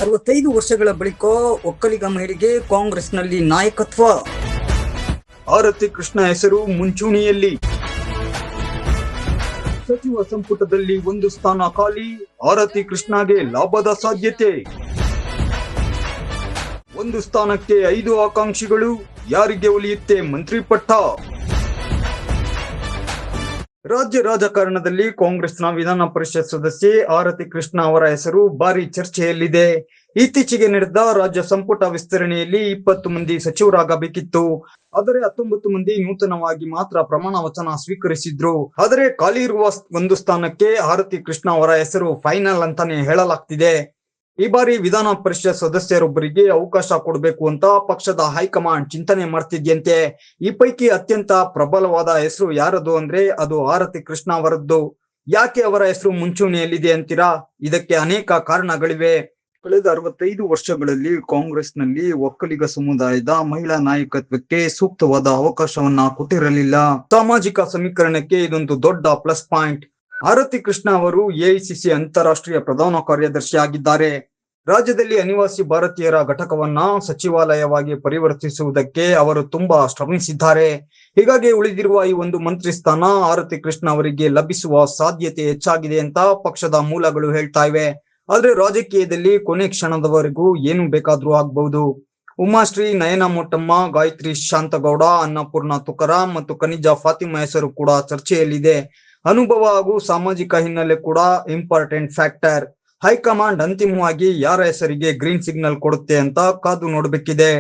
65 ವರ್ಷಗಳ ಬಳಿಕ ಒಕ್ಕಲಿಗ ಮಹಿಳೆಗೆ ಕಾಂಗ್ರೆಸ್ನಲ್ಲಿ ನಾಯಕತ್ವ. ಆರತಿ ಕೃಷ್ಣ ಹೆಸರು ಮುಂಚೂಣಿಯಲ್ಲಿ. ಸಚಿವ ಸಂಪುಟದಲ್ಲಿ ಒಂದು ಸ್ಥಾನ ಖಾಲಿ, ಆರತಿ ಕೃಷ್ಣಗೆ ಲಾಭದ ಸಾಧ್ಯತೆ. ಒಂದು ಸ್ಥಾನಕ್ಕೆ 5 ಆಕಾಂಕ್ಷಿಗಳು, ಯಾರಿಗೆ ಒಲಿಯುತ್ತೆ ಮಂತ್ರಿ ಪಟ್ಟ? ರಾಜ್ಯ ರಾಜಕಾರಣದಲ್ಲಿ ಕಾಂಗ್ರೆಸ್ನ ವಿಧಾನ ಪರಿಷತ್ ಸದಸ್ಯೆ ಆರತಿ ಕೃಷ್ಣ ಅವರ ಹೆಸರು ಭಾರಿ ಚರ್ಚೆಯಲ್ಲಿದೆ. ಇತ್ತೀಚೆಗೆ ನಡೆದ ರಾಜ್ಯ ಸಂಪುಟ ವಿಸ್ತರಣೆಯಲ್ಲಿ 20 ಮಂದಿ ಸಚಿವರಾಗಬೇಕಿತ್ತು. ಆದರೆ 19 ಮಂದಿ ನೂತನವಾಗಿ ಮಾತ್ರ ಪ್ರಮಾಣ ವಚನ ಸ್ವೀಕರಿಸಿದ್ರು. ಆದರೆ ಖಾಲಿ ಇರುವ ಒಂದು ಸ್ಥಾನಕ್ಕೆ ಆರತಿ ಕೃಷ್ಣ ಅವರ ಹೆಸರು ಫೈನಲ್ ಅಂತಾನೆ ಹೇಳಲಾಗ್ತಿದೆ. ಈ ಬಾರಿ ವಿಧಾನ ಪರಿಷತ್ ಸದಸ್ಯರೊಬ್ಬರಿಗೆ ಅವಕಾಶ ಕೊಡಬೇಕು ಅಂತ ಪಕ್ಷದ ಹೈಕಮಾಂಡ್ ಚಿಂತನೆ ಮಾಡ್ತಿದ್ಯಂತೆ. ಈ ಪೈಕಿ ಅತ್ಯಂತ ಪ್ರಬಲವಾದ ಹೆಸರು ಯಾರದು ಅಂದ್ರೆ ಅದು ಆರತಿ ಕೃಷ್ಣ ಅವರದ್ದು. ಯಾಕೆ ಅವರ ಹೆಸರು ಮುಂಚೂಣಿಯಲ್ಲಿದೆ ಅಂತೀರಾ? ಇದಕ್ಕೆ ಅನೇಕ ಕಾರಣಗಳಿವೆ. ಕಳೆದ 65 ವರ್ಷಗಳಲ್ಲಿ ಕಾಂಗ್ರೆಸ್ನಲ್ಲಿ ಒಕ್ಕಲಿಗ ಸಮುದಾಯದ ಮಹಿಳಾ ನಾಯಕತ್ವಕ್ಕೆ ಸೂಕ್ತವಾದ ಅವಕಾಶವನ್ನ ಕೊಟ್ಟಿರಲಿಲ್ಲ. ಸಾಮಾಜಿಕ ಸಮೀಕರಣಕ್ಕೆ ಇದೊಂದು ದೊಡ್ಡ ಪ್ಲಸ್ ಪಾಯಿಂಟ್. ಆರತಿ ಕೃಷ್ಣ ಅವರು ಎಐಸಿಸಿ ಅಂತಾರಾಷ್ಟ್ರೀಯ ಪ್ರಧಾನ ಕಾರ್ಯದರ್ಶಿ ಆಗಿದ್ದಾರೆ. ರಾಜ್ಯದಲ್ಲಿ ಅನಿವಾಸಿ ಭಾರತೀಯರ ಘಟಕವನ್ನ ಸಚಿವಾಲಯವಾಗಿ ಪರಿವರ್ತಿಸುವುದಕ್ಕೆ ಅವರು ತುಂಬಾ ಶ್ರಮಿಸಿದ್ದಾರೆ. ಹೀಗಾಗಿ ಉಳಿದಿರುವ ಈ ಒಂದು ಮಂತ್ರಿ ಸ್ಥಾನ ಆರತಿ ಕೃಷ್ಣ ಅವರಿಗೆ ಲಭಿಸುವ ಸಾಧ್ಯತೆ ಹೆಚ್ಚಾಗಿದೆ ಅಂತ ಪಕ್ಷದ ಮೂಲಗಳು ಹೇಳ್ತಾ ಇವೆ. ಆದ್ರೆ ರಾಜಕೀಯದಲ್ಲಿ ಕೊನೆ ಕ್ಷಣದವರೆಗೂ ಏನು ಬೇಕಾದ್ರೂ ಆಗ್ಬಹುದು. ಉಮಾಶ್ರೀ, ನಯನ ಮೋಟಮ್ಮ, ಗಾಯತ್ರಿ ಶಾಂತಗೌಡ, ಅನ್ನಪೂರ್ಣ ತುಕಾರಾಂ ಮತ್ತು ಖನಿಜಾ ಫಾತಿಮಾ ಹೆಸರು ಕೂಡ ಚರ್ಚೆಯಲ್ಲಿದೆ. ಅನುಭವ ಹಾಗೂ ಸಾಮಾಜಿಕ ಹಿನ್ನೆಲೆ ಕೂಡ ಇಂಪಾರ್ಟೆಂಟ್ ಫ್ಯಾಕ್ಟರ್. ಹೈಕಮಾಂಡ್ ಅಂತಿಮವಾಗಿ ಯಾರ ಹೆಸರಿಗೆ ಗ್ರೀನ್ ಸಿಗ್ನಲ್ ಕೊಡುತ್ತೆ ಅಂತ ಕಾದು ನೋಡಬೇಕಿದೆ.